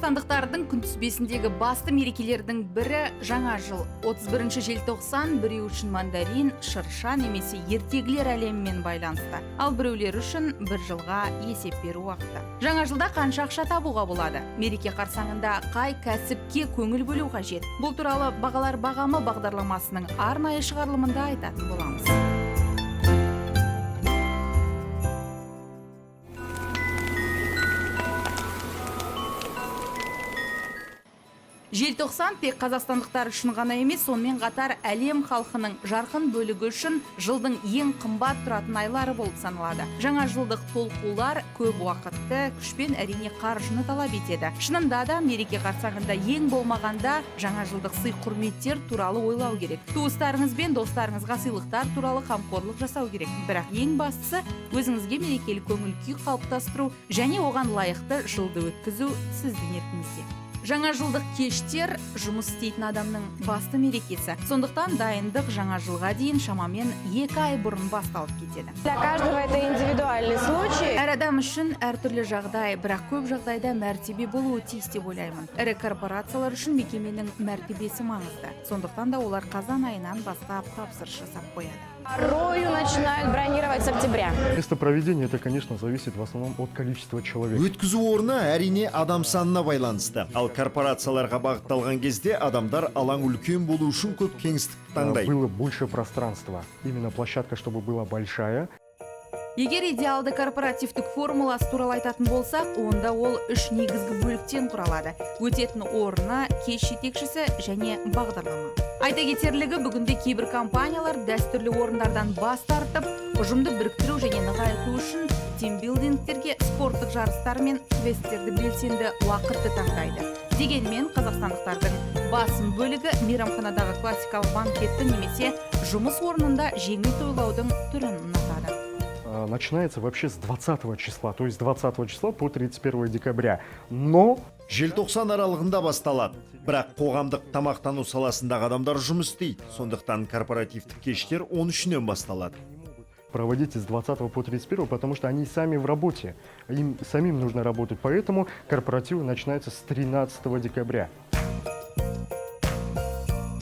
Қазақстандықтардың күнтізбесіндегі басты мерекелердің бірі жаңа жыл. 31 желтоқсан біреу үшін мандарин, шырша немесе ертегілер әлемімен байланысты. Ал біреулер үшін бір жылға есеп беру уақыты. Жаңа жылда қанша ақша табуға болады? Мереке қарсаңында қай кәсіпке көңіл бөлу қажет? Бұл туралы бағалар бағамы бағдарламасының арнайы шығарылымында айтатын боламыз. Желтоқсан тек қазақстандықтар үшін ғана емес, сонымен қатар әлем халқының жарқын бөлігі үшін жылдың ең қымбат тұратын айлары болып саналады. Жаңа жылдық толқулар көп уақытты, күш пен әрине қаржыны талап етеді. Шынында да мереке қарсаңында ең болмағанда жаңа жылдық сый құрметтер туралы ойлау керек. Туыстарыңыз бен достарыңызға сыйлықтар туралы қамқорлық жасау керек. Бірақ ең бастысы өзіңізге мерекелік көңіл күй қалыптастыру және оған лайықты жылды өткізу сіздің еркіңізде. Жаңа жылдық кештер жұмыс істейтін адамның басты мерекесі. Сондықтан дайындық жаңа жылға дейін шамамен 2 ай бұрын басталып кетеді. Для каждого это индивидуальный случай. Әр адам үшін әртүрлі жағдай, бірақ көп жағдайда мәртебе болуы тиіс деп ойлаймын. Ірі корпорациялар үшін мекеменің мәртебесі маңызды. Сондықтан да олар қазан айынан бастап тапсырыс жасап қояды. Порою начинают бронировать с октября. Место проведения это, конечно, зависит в основном от количества человек. Өткізу орны әрине адам санына байланысты. Ал корпорацияларға бағытталған кезде адамдар алаң үлкен болу үшін көп кеңістікті таңдайды. Было больше пространства. Именно площадка, чтобы была большая. Егер идеалды корпоративтік формуласы туралы айтатын болсақ, онда ол 3 негізгі бөліктен құралады. Өтетін орны, кеш жетекшісі және бағдарлама. Айта кетерлігі, бүгінде кейбір компаниялар дәстүрлі орындардан бас тартып, ұжымды біріктіру және нығайту үшін тимбилдингтерге, спорттық жарыстар мен квесттерді белсенді уақытты таңдайды. Дегенмен қазақстандықтардың басым бөлігі мейрамханадағы классикалық банкетті немесе жұмыс орнында жеңіл тойлаудың түрін ұнатады. Начинается вообще с 20 числа, то есть 20 числа по 31 декабря. Но Желтоқсан аралығында басталады. Бірақ қоғамдық тамақтану саласындағы адамдар жұмыс істейді. Сондықтан корпоративтік кештер 13-нен басталады. проводите с 20 по 31, потому что они сами в работе. Им самим нужно работать, поэтому корпоративы начинаются с 13 декабря.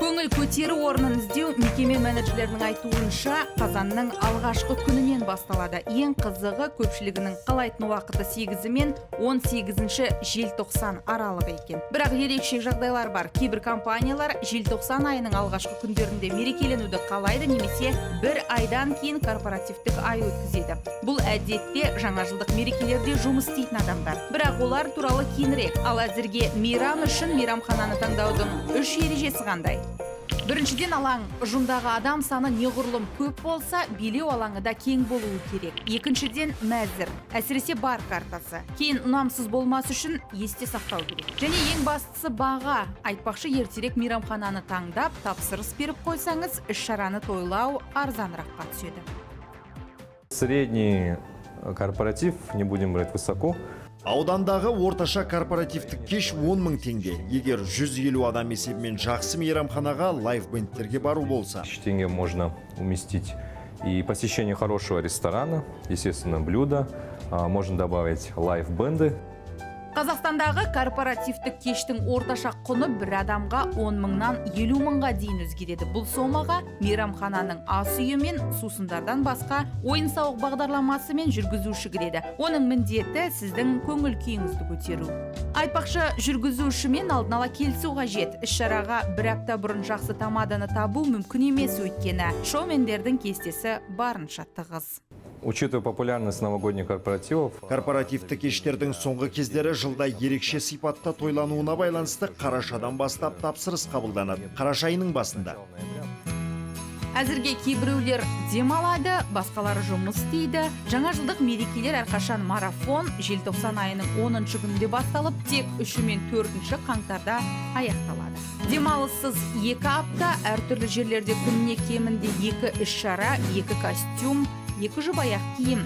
Көңіл көтеру орнын іздеу мекеме менеджерлерінің айтуынша қазанның алғашқы күнінен басталады. Ең қызығы көпшілігінің қалайтын уақыты 8 мен 18 желтоқсан аралығы екен. Бірақ ерекше жағдайлар бар. Кейбір компаниялар желтоқсан айының алғашқы күндерінде мерекеленуді қалайды немесе бір айдан кейін корпоративтік ай өткізеді. Бұл әдетте жаңа жылдық мерекелерде жұмыс істейтін адамдар. Бірақ олар туралы кейінірек. Ал әзірге мейрам үшін мейрамхананы таңдаудың 3 ережесі қандай? Біріншіден, алаң ұжымдағы адам саны неғұрлым көп болса, билеу алаңы да кең болуы керек. Екіншіден, мәзір, әсіресе бар картасы. Кейін ұнамсыз болмас үшін есте сақтау керек. Және ең бастысы баға. Айтпақшы, ертерек мейрамхананы таңдап, тапсырыс беріп қойсаңыз, іс-шараны тойлау арзаныраққа түседі. Средний корпоратив, не будем брать высоко. Аудандағы орташа корпоративтік кеш 10 000 теңге. Егер 150 адам есебімен жақсы мейрамханаға лайфбендтерге бару болса. 1000 тенге можно уместить и посещение хорошего ресторана, естественно, блюда. Можно добавить лайфбенды. Қазақстандағы корпоративтік кештің орташа құны бір адамға 10 000-нан 50 000-ға дейін өзгереді. Бұл сомаға мейрамхананың ас үйі мен сусындардан басқа ойын-сауық бағдарламасы мен жүргізуші кіреді. Оның міндеті сіздің көңіл күйіңізді көтеру. Айтпақшы, жүргізушімен алдын ала келісу қажет. Іс-шараға бір апта бұрын жақсы тамаданы табу мүмкін емес, өйткені шоумендердің кестесі барынша тығыз. Учитывая популярность новогодних корпоративов, корпоративті кештердің соңғы кездері жылда ерекше сипатта тойлануына байланысты қарашадан бастап тапсырыс қабылданады. Қараша айының басында. Әзірге кейбіреулер демалады, басқалары жұмыс істейді. Жаңа жылдық мерекелер әрқашан марафон, желтоқсан айының 10-шы күнінде басталып, тек 3 мен 4-ші қаңтарда аяқталады. Демалыссыз 2 апта, әртүрлі жерлерде күніне кемінде 2 іс-шара, 2 костюм, 2 жұбаяқ киім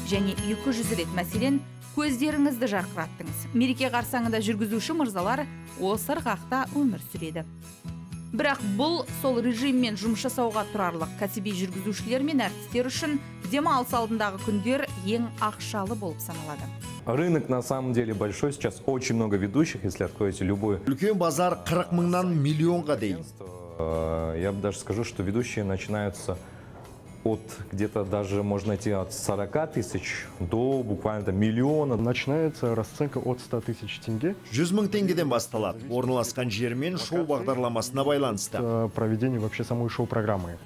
және 200 рет, мәселен, көздеріңізді жарқыраттыңыз. Мереке қарсаңында жүргізуші мырзалар осы ырғақта өмір сүреді. Бірақ бұл сол режиммен жұмыс жасауға тұрарлық кәсіби жүргізушілер мен әртістер үшін демалыс алдындағы күндер ең ақшалы болып саналады. Рынок на самом деле большой, сейчас очень много ведущих, если откроете любой. Үлкен базар 40 мыңнан миллионға дейін. Я бы даже скажу, что ведущие начинаются от где-то даже можно найти от 40 тысяч до буквально миллиона. Начинается расценка от 100 тысяч тенге. 100 мың теңгеден басталады. Орналасқан жермен шоу бағдарламасына байланысты. Проведение вообще самой шоу-программы.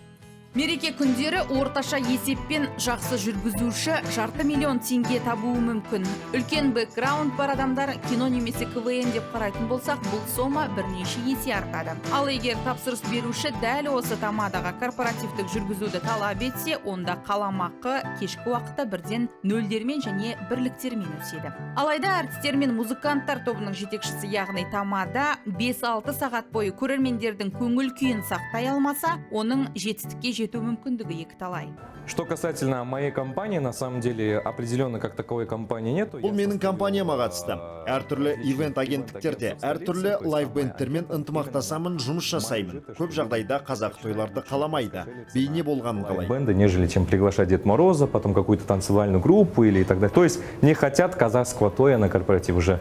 Мереке күндері орташа есеппен жақсы жүргізуші 500 000 теңге табуы мүмкін. Үлкен бэкграунд бар адамдар кино немесе КВН деп қарайтын болсақ, бұл сома бірнеше есе артады. Ал егер тапсырыс беруші дәл осы тамадаға корпоративтік жүргізуді талап етсе, онда қаламақы кешкі уақытта бірден нөлдермен және бірліктермен өседі. Алайда әртістер мен музыканттар тобының жетекшісі, яғни тамада 5-6 сағат бойы көрермендердің көңіл күйін сақтай алмаса, оның жетістікке жету мүмкіндігі екіталай. Что касательно моей компании, на самом деле определенно как таковой компании нету. Бұл менің компанияма қатысты. Әртүрлі ивент агенттіктерде, әртүрлі лайв-бендтермен ынтымақтасамын, жұмыс жасаймын. Көп жағдайда қазақ тойларды қаламайды. Бейне болғанын қалайды. Бенды, нежели чем приглашать Дед Мороза, потом какую-то танцевальную группу или и так далее. То есть не хотят казахского тоя на корпоратив уже.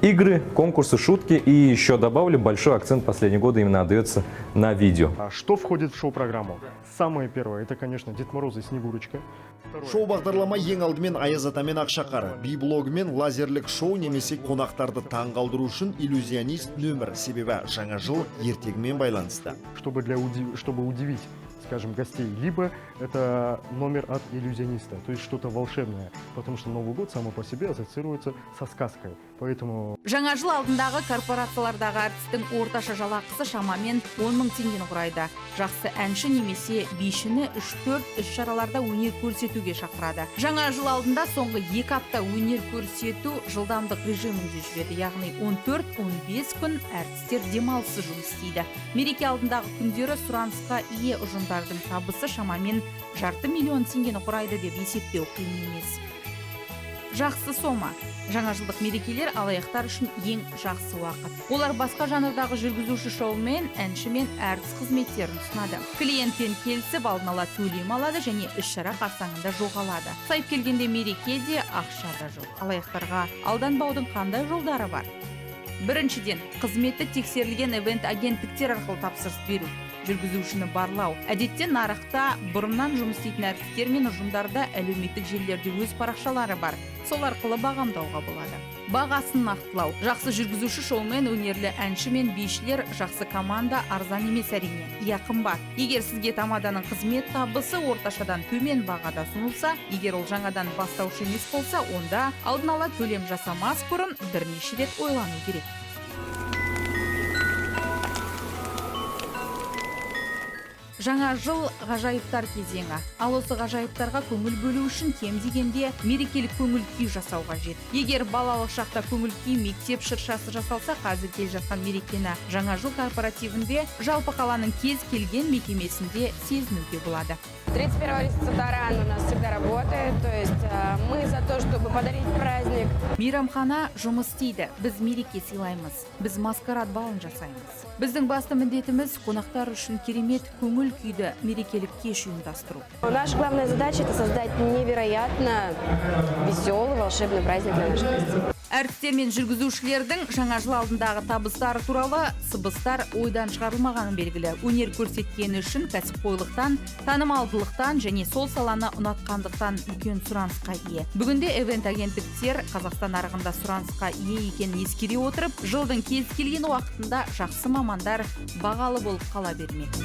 Игры, конкурсы, шутки, и еще добавлю, большой акцент в последние годы именно отдается на видео. А что входит в шоу-программу? Самое первое, это, конечно, Дед Мороз и Снегурочка. Шоу бағдарлама ең алдымен Аяз Ата мен Ақшақар, би-блог мен лазерлік шоу немесе қонақтарды таңғалдыру үшін иллюзионист нөмір, себебі жаңа жыл ертегімен байланысты. Чтобы удивить, скажем, гостей, либо это номер от иллюзиониста, то есть что-то волшебное, потому что Новый год само по себе ассоциируется со сказкой, поэтому... Жаңа жыл алдындағы корпорациялардағы әртістің орташа жалақысы шамамен 10 000 теңгені құрайды. Жақсы әнші немесе бишіні 3-4 іс-шараларда өнер көрсетуге шақырады. Жаңа жыл алдында соңғы 2 апта өнер көрсету жылдамдық режимінде жүреді, яғни 14-15 күн әртістер демалыссыз жұмыс істейді. Мереке алдындағы күндері сұранысқа ие ұжымдардың табысы шамамен 500 000 теңгені құрайды деп есептеу қиын емес. Жақсы сома. Жаңа жылдық мерекелер алаяқтар үшін ең жақсы уақыт. Олар басқа жанрдағы жүргізуші шоумен, әншімен әртіс қызметтерін ұсынады. Клиентпен келісіп алдын ала төлем алады және іс-шара қарсаңында жоғалады. Сайып келгенде мерекеде ақша да жоқ. Алаяқтарға алданбаудың қандай жолдары бар? Біріншіден, қызметі тексерілген ивент агенттіктер арқылы тапсырыс беру. Жүргізушіні барлау. Әдетте нарықта бұрыннан жұмыс істейтін әртістер мен ұжымдарда әлеуметтік желілерде өз парақшалары бар. Сол арқылы бағамдауға болады. Бағасын нақтылау. Жақсы жүргізуші шоумен, өнерлі әнші мен бишілер, жақсы команда арзан емес әрине. Иә, қымбат. Егер сізге тамаданың қызмет табысы орташадан төмен бағада ұсынылса, егер ол жаңадан бастаушы емес болса, онда алдын ала төлем жасамас бұрын бірнеше рет ойлану керек. Жаңа жыл ғажайыптар кезеңі. Ал осы ғажайыптарға көңіл бөлу үшін кем дегенде мерекелік көңіл күй жасау қажет. Егер балалық шақта көңіл күй мектеп шыршасы жасалса, қазір келе жатқан мерекені жаңа жыл корпоративінде жалпы қаланың кез келген мекемесінде сезінуге болады. 31 ресторан у нас всегда работает, то есть мы за то, чтобы подарить праздник. Мейрамхана жұмыс істейді. Біз мереке сыйлаймыз. Біз маскарад балын жасаймыз. Біздің басты міндетіміз қонақтар үшін керемет көңіл күйді мерекелік кеш ұйымдастыру. Наша главная задача — это создать невероятно веселый, волшебный праздник для наших гостей. Әртістер мен жүргізушілердің жаңа жыл алдындағы табыстары туралы сыбыстар ойдан шығарылмағаны белгілі. Өнер көрсеткені үшін кәсіпқойлықтан, танымалдылықтан және сол саланы ұнатқандықтан үлкен сұранысқа ие. Бүгінде ивент агенттіктер Қазақстан нарығында сұранысқа ие екенін ескере отырып, жылдың кез келген уақытында жақсы мамандар бағалы болып қала бермек.